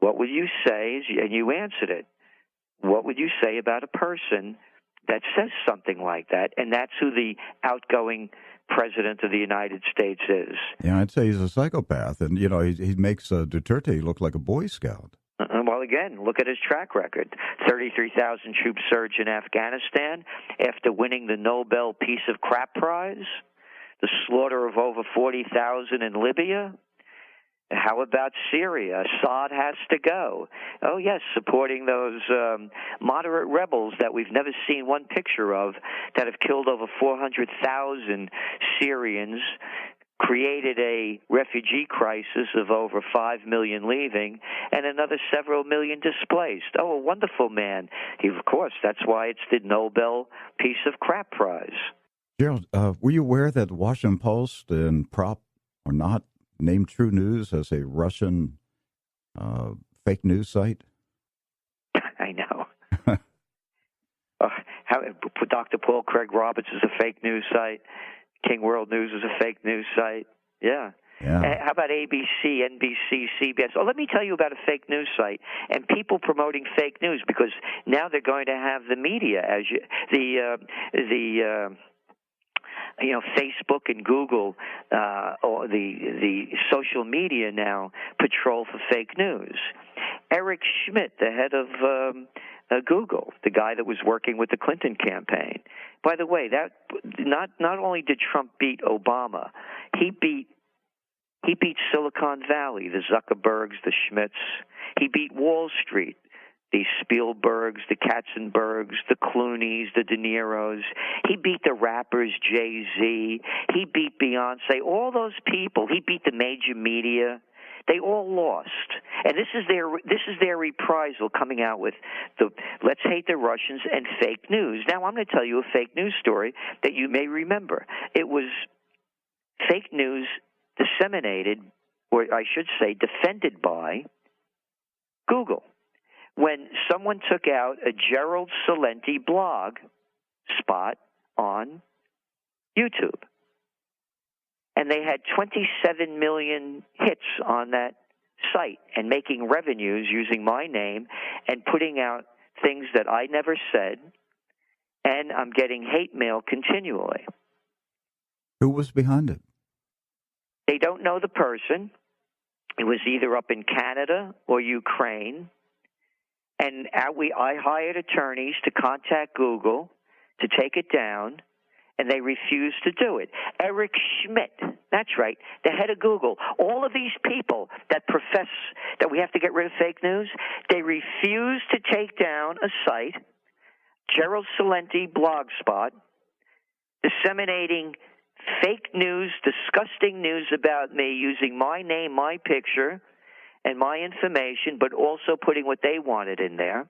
what would you say, and you answered it, what would you say about a person that says something like that, and that's who the outgoing president of the United States is? Yeah, I'd say he's a psychopath, and, he makes Duterte look like a Boy Scout. Well, again, look at his track record. 33,000 troops surge in Afghanistan after winning the Nobel Peace of Crap Prize, the slaughter of over 40,000 in Libya. How about Syria? Assad has to go. Oh, yes, supporting those moderate rebels that we've never seen one picture of that have killed over 400,000 Syrians, created a refugee crisis of over 5 million leaving, and another several million displaced. Oh, a wonderful man. Of course, that's why it's the Nobel Peace of Crap Prize. Gerald, were you aware that Washington Post and Prop or not named True News as a Russian fake news site? I know. Dr. Paul Craig Roberts is a fake news site. King World News is a fake news site. Yeah. How about ABC, NBC, CBS? Oh, let me tell you about a fake news site and people promoting fake news, because now they're going to have the media as Facebook and Google or the social media now patrol for fake news. Eric Schmidt, the head of Google, the guy that was working with the Clinton campaign. By the way, that not only did Trump beat Obama, he beat Silicon Valley, the Zuckerbergs, the Schmidts. He beat Wall Street, the Spielbergs, the Katzenbergs, the Clooneys, the De Niros. He beat the rappers, Jay-Z. He beat Beyonce. All those people. He beat the major media. They all lost, and this is their reprisal, coming out with the "Let's hate the Russians" and fake news. Now I'm going to tell you a fake news story that you may remember. It was fake news disseminated, or I should say defended by Google, when someone took out a Gerald Celente blog spot on YouTube. And they had 27 million hits on that site and making revenues using my name and putting out things that I never said, and I'm getting hate mail continually. Who was behind it? They don't know the person. It was either up in Canada or Ukraine. And I hired attorneys to contact Google to take it down, and they refused to do it. Eric Schmidt, that's right, the head of Google. All of these people that profess that we have to get rid of fake news, they refuse to take down a site, Gerald Celente blog spot, disseminating fake news, disgusting news about me using my name, my picture, and my information, but also putting what they wanted in there,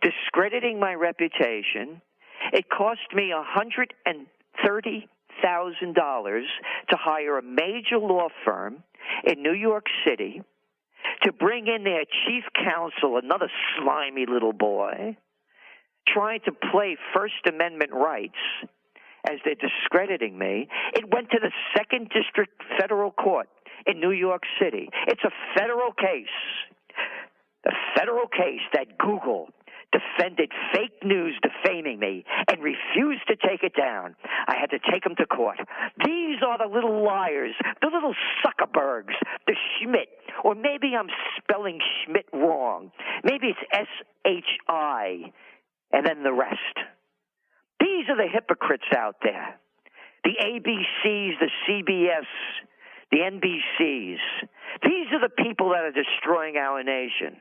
discrediting my reputation. It cost me $130,000 to hire a major law firm in New York City to bring in their chief counsel, another slimy little boy, trying to play First Amendment rights as they're discrediting me. It went to the 2nd District Federal Court in New York City. It's a federal case. The federal case that Google defended fake news defaming me and refused to take it down. I had to take them to court. These are the little liars, the little Zuckerbergs, the Schmidt, or maybe I'm spelling Schmidt wrong. Maybe it's S-H-I and then the rest. These are the hypocrites out there. The ABCs, the CBS, the NBCs. These are the people that are destroying our nation.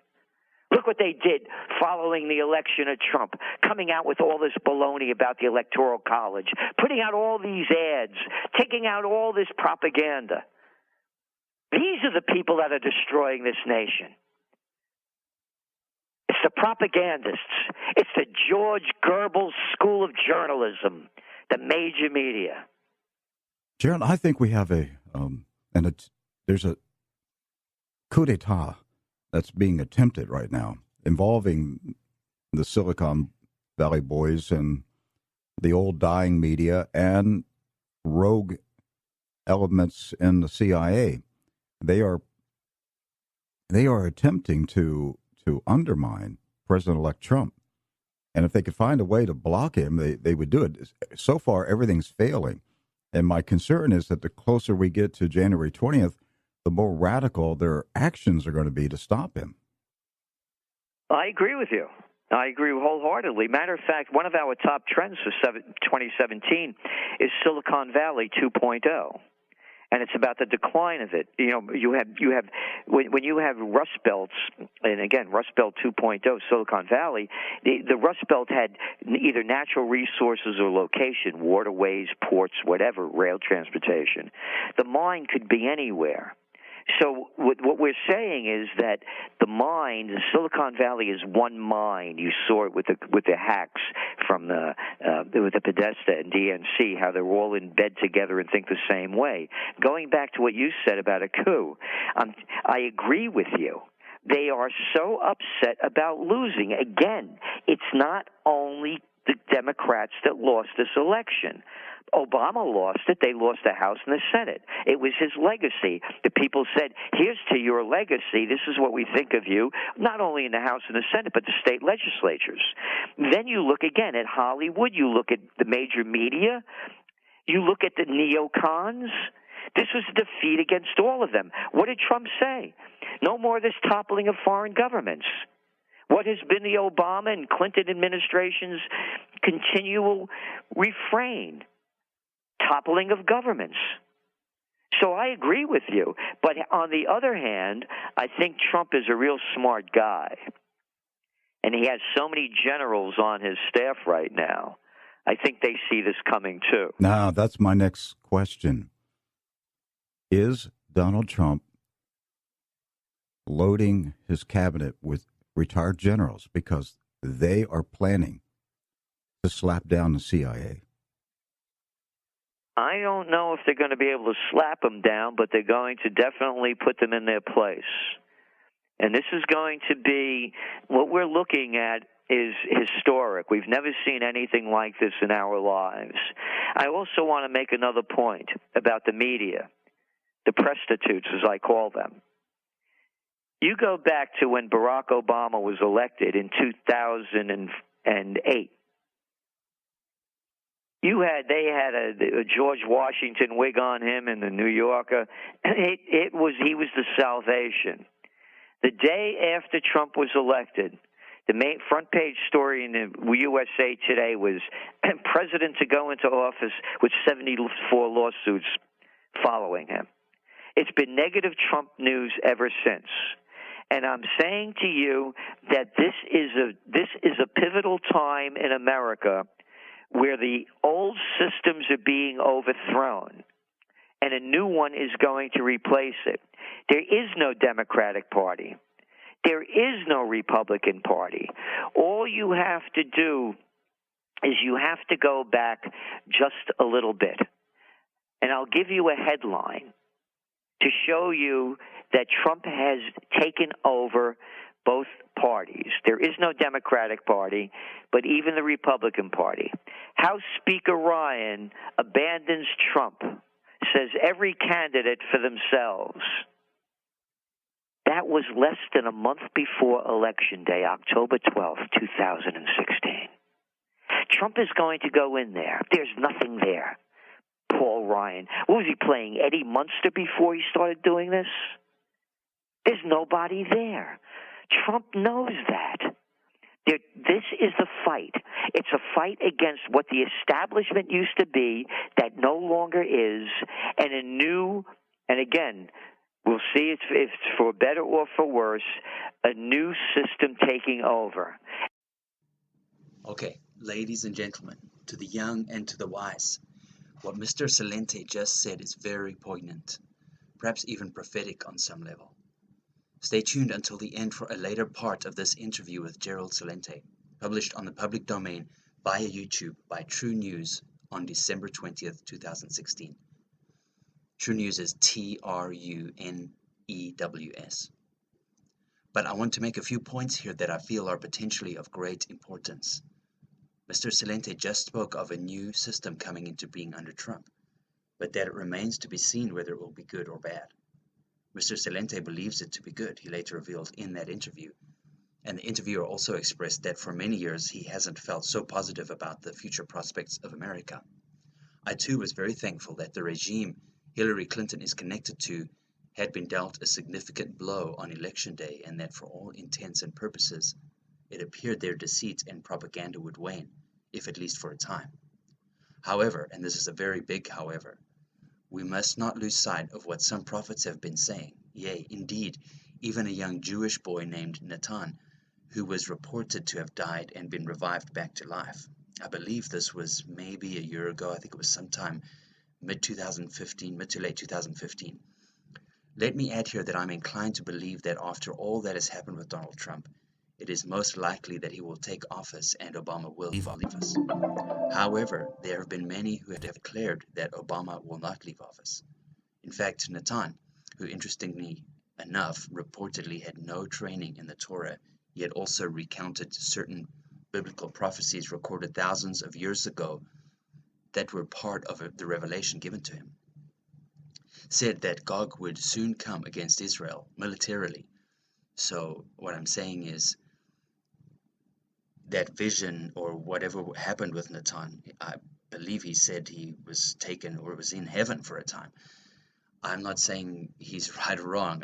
Look what they did following the election of Trump, coming out with all this baloney about the Electoral College, putting out all these ads, taking out all this propaganda. These are the people that are destroying this nation. It's the propagandists. It's the George Goebbels School of Journalism, the major media. Gerald, I think we have there's a coup d'etat that's being attempted right now, involving the Silicon Valley boys and the old dying media and rogue elements in the CIA. They are they are attempting to undermine President-elect Trump. And if they could find a way to block him, they would do it. So far, everything's failing. And my concern is that the closer we get to January 20th, the more radical their actions are going to be to stop him. I agree with you. I agree wholeheartedly. Matter of fact, one of our top trends for 2017 is Silicon Valley 2.0. And it's about the decline of it. You know, you have when you have Rust Belts, and again, Rust Belt 2.0, Silicon Valley, the Rust Belt had either natural resources or location, waterways, ports, whatever, rail transportation. The mine could be anywhere. So what we're saying is that the mine, the Silicon Valley, is one mine. You saw it with the hacks from with the Podesta and DNC, how they're all in bed together and think the same way. Going back to what you said about a coup, I agree with you. They are so upset about losing. Again, it's not only the Democrats that lost this election. Obama lost it. They lost the House and the Senate. It was his legacy. The people said, here's to your legacy. This is what we think of you, not only in the House and the Senate, but the state legislatures. Then you look again at Hollywood. You look at the major media. You look at the neocons. This was a defeat against all of them. What did Trump say? No more of this toppling of foreign governments. What has been the Obama and Clinton administration's continual refrain? Toppling of governments. So I agree with you. But on the other hand, I think Trump is a real smart guy. And he has so many generals on his staff right now. I think they see this coming too. Now, that's my next question. Is Donald Trump loading his cabinet with retired generals because they are planning to slap down the CIA? I don't know if they're going to be able to slap them down, but they're going to definitely put them in their place. And this is going to be, what we're looking at is historic. We've never seen anything like this in our lives. I also want to make another point about the media, the prostitutes, as I call them. You go back to when Barack Obama was elected in 2008. They had a George Washington wig on him in the New Yorker. He was the salvation. The day after Trump was elected, the main front page story in the USA Today was president to go into office with 74 lawsuits following him. It's been negative Trump news ever since. And I'm saying to you that this is a pivotal time in America where the old systems are being overthrown and a new one is going to replace it. There is no Democratic Party. There is no Republican Party. All you have to do is you have to go back just a little bit. And I'll give you a headline to show you that Trump has taken over both parties. There is no Democratic Party, but even the Republican Party. House Speaker Ryan abandons Trump, says every candidate for themselves. That was less than a month before Election Day, October 12th, 2016. Trump is going to go in there. There's nothing there. Paul Ryan. What was he playing, Eddie Munster before he started doing this? There's nobody there. Trump knows that. This is the fight. It's a fight against what the establishment used to be that no longer is, and a new, and again, we'll see if it's for better or for worse, a new system taking over. Okay, ladies and gentlemen, to the young and to the wise, what Mr. Celente just said is very poignant, perhaps even prophetic on some level. Stay tuned until the end for a later part of this interview with Gerald Celente, published on the public domain via YouTube by True News on December 20th, 2016. True News is TRUNEWS. But I want to make a few points here that I feel are potentially of great importance. Mr. Celente just spoke of a new system coming into being under Trump, but that it remains to be seen whether it will be good or bad. Mr. Celente believes it to be good, he later revealed in that interview. And the interviewer also expressed that for many years he hasn't felt so positive about the future prospects of America. I too was very thankful that the regime Hillary Clinton is connected to had been dealt a significant blow on election day, and that for all intents and purposes it appeared their deceit and propaganda would wane, if at least for a time. However, and this is a very big however, we must not lose sight of what some prophets have been saying. Yea, indeed, even a young Jewish boy named Natan, who was reported to have died and been revived back to life. I believe this was maybe a year ago. I think it was sometime mid to late 2015. Let me add here that I'm inclined to believe that after all that has happened with Donald Trump, it is most likely that he will take office and Obama will leave office. However, there have been many who have declared that Obama will not leave office. In fact, Natan, who interestingly enough reportedly had no training in the Torah, yet also recounted certain biblical prophecies recorded thousands of years ago that were part of the revelation given to him, said that Gog would soon come against Israel militarily. So what I'm saying is that vision or whatever happened with Natan, I believe he said he was taken or was in heaven for a time. I'm not saying he's right or wrong.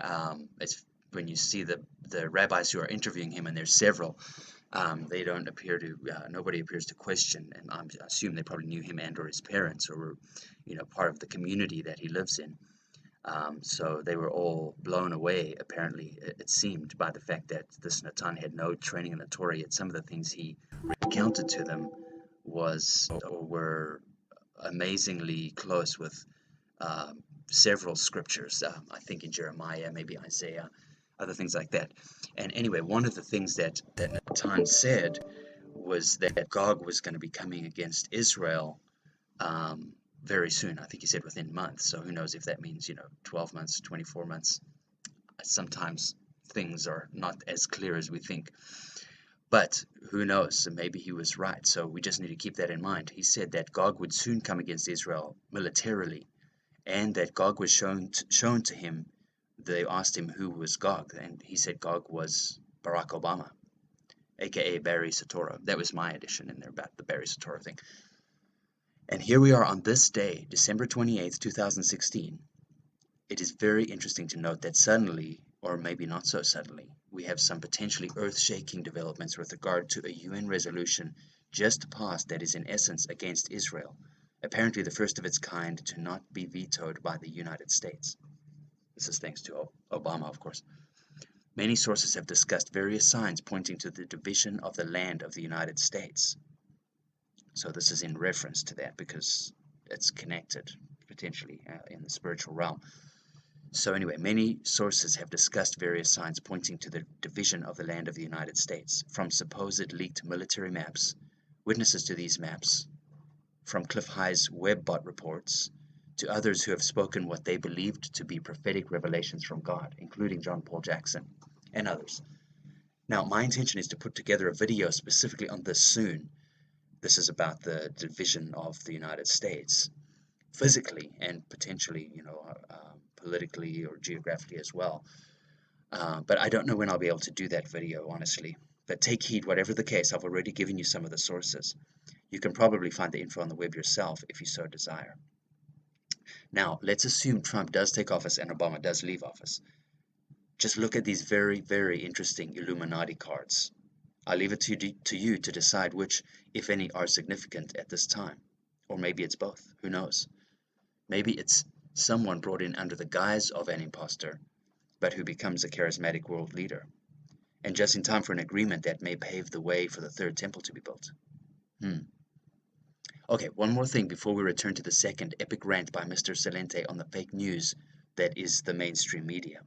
It's when you see the rabbis who are interviewing him, and there's several, they don't appear to, nobody appears to question, and I assume they probably knew him and or his parents, or were, part of the community that he lives in. So they were all blown away, apparently, it seemed, by the fact that this Natan had no training in the Torah, yet some of the things he recounted to them were amazingly close with several scriptures, I think in Jeremiah, maybe Isaiah, other things like that. And anyway, one of the things that Natan said was that Gog was going to be coming against Israel very soon. I think he said within months. So who knows if that means, 12 months, 24 months. Sometimes things are not as clear as we think. But who knows? So maybe he was right. So we just need to keep that in mind. He said that Gog would soon come against Israel militarily, and that Gog was shown to him. They asked him who was Gog, and he said Gog was Barack Obama, aka Barry Soetoro. That was my addition in there about the Barry Soetoro thing. And here we are on this day, December 28th, 2016. It is very interesting to note that suddenly, or maybe not so suddenly, we have some potentially earth-shaking developments with regard to a UN resolution just passed that is in essence against Israel, apparently the first of its kind to not be vetoed by the United States. This is thanks to Obama, of course. Many sources have discussed various signs pointing to the division of the land of the United States. So this is in reference to that because it's connected potentially in the spiritual realm. So anyway, many sources have discussed various signs pointing to the division of the land of the United States, from supposed leaked military maps, witnesses to these maps, from Cliff High's WebBot reports, to others who have spoken what they believed to be prophetic revelations from God, including John Paul Jackson and others. Now, my intention is to put together a video specifically on this soon. This is about the division of the United States, physically and potentially, politically or geographically as well. But I don't know when I'll be able to do that video, honestly. But take heed, whatever the case, I've already given you some of the sources. You can probably find the info on the web yourself if you so desire. Now, let's assume Trump does take office and Obama does leave office. Just look at these very, very interesting Illuminati cards. I leave it to you to decide which, if any, are significant at this time. Or maybe it's both. Who knows? Maybe it's someone brought in under the guise of an imposter, but who becomes a charismatic world leader, and just in time for an agreement that may pave the way for the third temple to be built. Okay, one more thing before we return to the second epic rant by Mr. Celente on the fake news that is the mainstream media.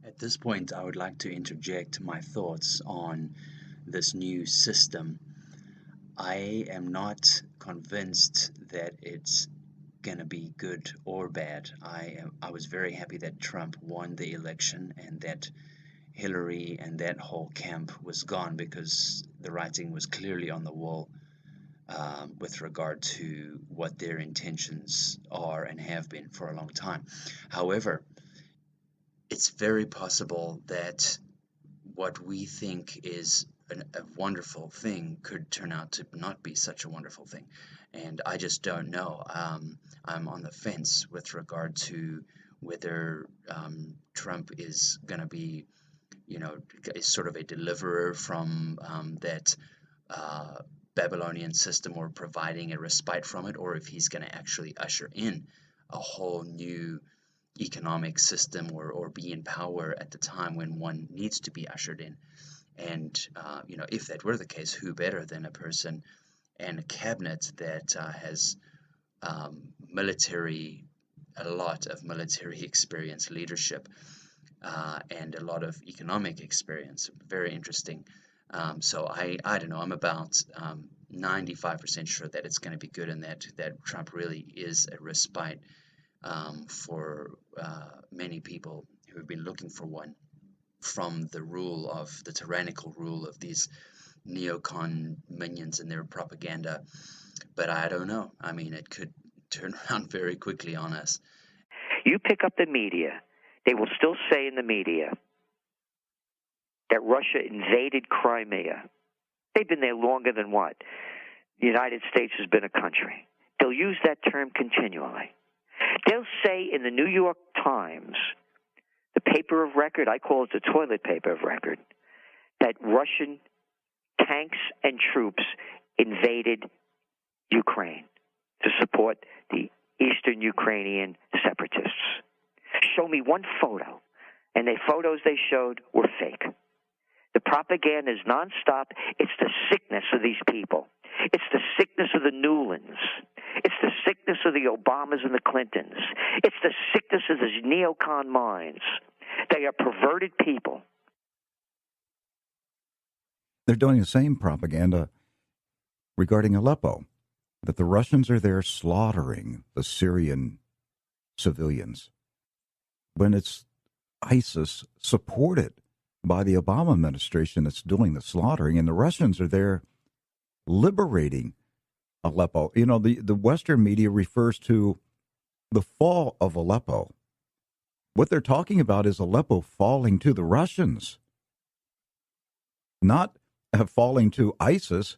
At this point, I would like to interject my thoughts on this new system. I am not convinced that it's going to be good or bad. I was very happy that Trump won the election and that Hillary and that whole camp was gone, because the writing was clearly on the wall with regard to what their intentions are and have been for a long time. However, it's very possible that what we think is a wonderful thing could turn out to not be such a wonderful thing. And I just don't know. I'm on the fence with regard to whether Trump is going to be, is sort of a deliverer from that Babylonian system, or providing a respite from it, or if he's going to actually usher in a whole new economic system, or be in power at the time when one needs to be ushered in. And, if that were the case, who better than a person and a cabinet that has a lot of military experience, leadership, and a lot of economic experience. Very interesting. So I don't know. I'm about 95% sure that it's going to be good, and that Trump really is a respite for many people who have been looking for one from the tyrannical rule of these neocon minions and their propaganda. But I don't know. I mean, it could turn around very quickly on us. You pick up the media, they will still say in the media that Russia invaded Crimea. They've been there longer than what? The United States has been a country. They'll use that term continually. They'll say in the New York Times, the paper of record, I call it the toilet paper of record, that Russian tanks and troops invaded Ukraine to support the Eastern Ukrainian separatists. Show me one photo, and the photos they showed were fake. The propaganda is nonstop. It's the sickness of these people. It's the sickness of the Newlands. It's the sickness of the Obamas and the Clintons. It's the sickness of these neocon minds. They are perverted people. They're doing the same propaganda regarding Aleppo, that the Russians are there slaughtering the Syrian civilians, when it's ISIS supported by the Obama administration that's doing the slaughtering, and the Russians are there liberating Aleppo. You know, the Western media refers to the fall of Aleppo. What they're talking about is Aleppo falling to the Russians, not falling to ISIS.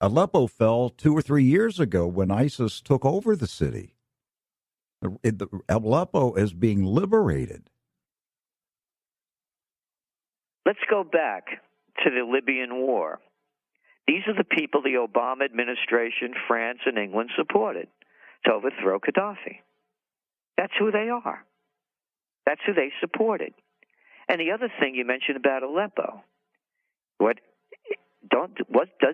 Aleppo fell 2 or 3 years ago when ISIS took over the city. Aleppo is being liberated. Let's go back to the Libyan War. These are the people the Obama administration, France, and England supported to overthrow Gaddafi. That's who they are. That's who they supported. And the other thing you mentioned about Aleppo,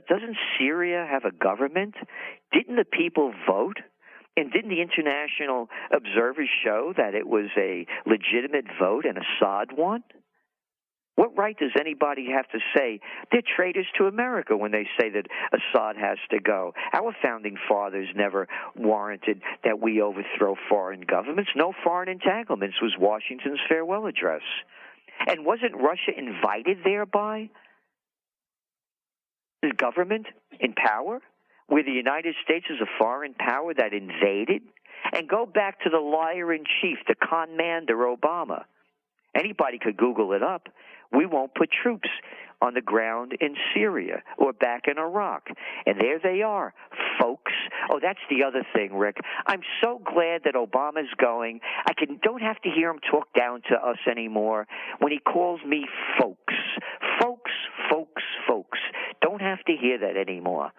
doesn't Syria have a government? Didn't the people vote? And didn't the international observers show that it was a legitimate vote and Assad won? What right does anybody have to say they're traitors to America when they say that Assad has to go? Our founding fathers never warranted that we overthrow foreign governments. No foreign entanglements was Washington's farewell address. And wasn't Russia invited there by the government in power, where the United States is a foreign power that invaded? And go back to the liar-in-chief, the con-mander Obama. Anybody could Google it up. We won't put troops on the ground in Syria or back in Iraq. And there they are, folks. Oh, that's the other thing, Rick. I'm so glad that Obama's going. Don't have to hear him talk down to us anymore when he calls me folks. Folks, folks, folks. Don't have to hear that anymore.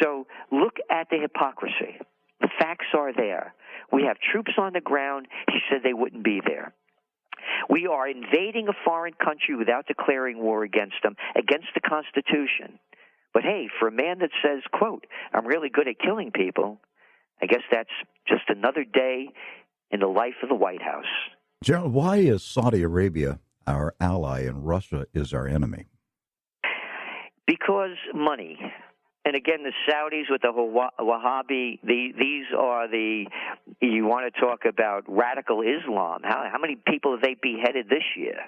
So look at the hypocrisy. The facts are there. We have troops on the ground. He said they wouldn't be there. We are invading a foreign country without declaring war against them, against the Constitution. But hey, for a man that says, quote, I'm really good at killing people, I guess that's just another day in the life of the White House. Gerald, why is Saudi Arabia our ally and Russia is our enemy? Because money. And again, the Saudis with the Wahhabi, these are you want to talk about radical Islam. How many people have they beheaded this year?